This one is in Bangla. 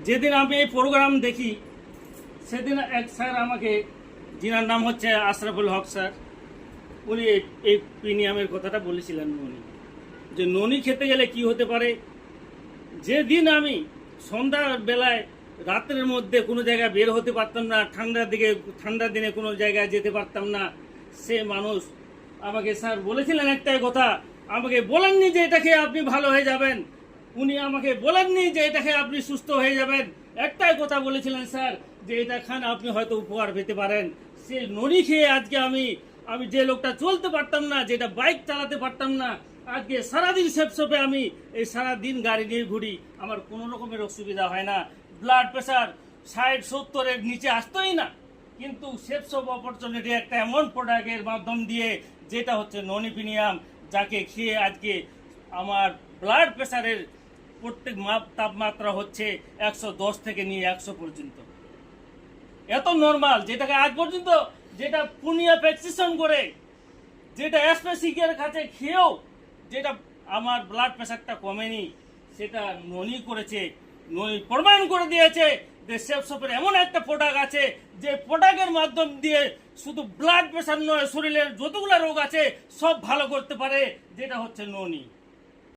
যেদিন আমি এই প্রোগ্রাম দেখি সেদিন এক স্যার আমাকে, যিনার নাম হচ্ছে আশরাফুল হক স্যার, উনি এই প্রিমিয়ামের কথাটা বলেছিলেন। যে ননি খেতে গেলে কি হতে পারে। যেদিন আমি সন্ধ্যার বেলায় রাতের মধ্যে কোনো জায়গায় বের হতে পারতাম না, ঠান্ডার দিনে কোনো জায়গায় যেতে পারতাম না, সে মানুষ আমাকে স্যার বলেছিলেন একটাই কথা, আমাকে বলেননি যে এটা খেয়ে আপনি ভালো হয়ে যাবেন, উনি আমাকে বলেননি যে এটা খেয়ে আপনি সুস্থ হয়ে যাবেন, একটাই কথা বলেছিলেন স্যার যে এটা খান আপনি হয়তো উপকার পেতে পারেন। সে ননি খেয়ে আজকে আমি যে লোকটা চলতে পারতাম না, যেটা বাইক চালাতে পারতাম না, আজকে সারাদিন সেপসপে আমি এই সারাদিন গাড়ি নিয়ে ঘুরি, আমার কোনো রকমের অসুবিধা হয় না। ব্লাড প্রেশার 60-70-এর নিচে আসতোই না। কিন্তু সেপসপ অপরচুনিটি একটা এমন প্রোডাক্টের মাধ্যম দিয়ে, যেটা হচ্ছে ননি প্রিমিয়াম, যাকে খেয়ে আজকে আমার ব্লাড প্রেশারের প্রত্যেক তাপমাত্রা হচ্ছে 110 থেকে নিয়ে 100 পর্যন্ত। এত নর্মাল, যেটাকে আজ পর্যন্ত, যেটা পুনিয়া প্রেসক্রিপশন করে, যেটা এসপেসিকের কাছে খেয়েও যেটা আমার ব্লাড প্রেশারটা কমেনি, সেটা ননি করেছে। ননি প্রমাণ করে দিয়েছে যে সেপসপের এমন একটা প্রোডাক্ট আছে, যে প্রোডাক্টের মাধ্যম দিয়ে শুধু ব্লাড প্রেশার নয়, শরীরের যতগুলো রোগ আছে সব ভালো করতে পারে, যেটা হচ্ছে ননি।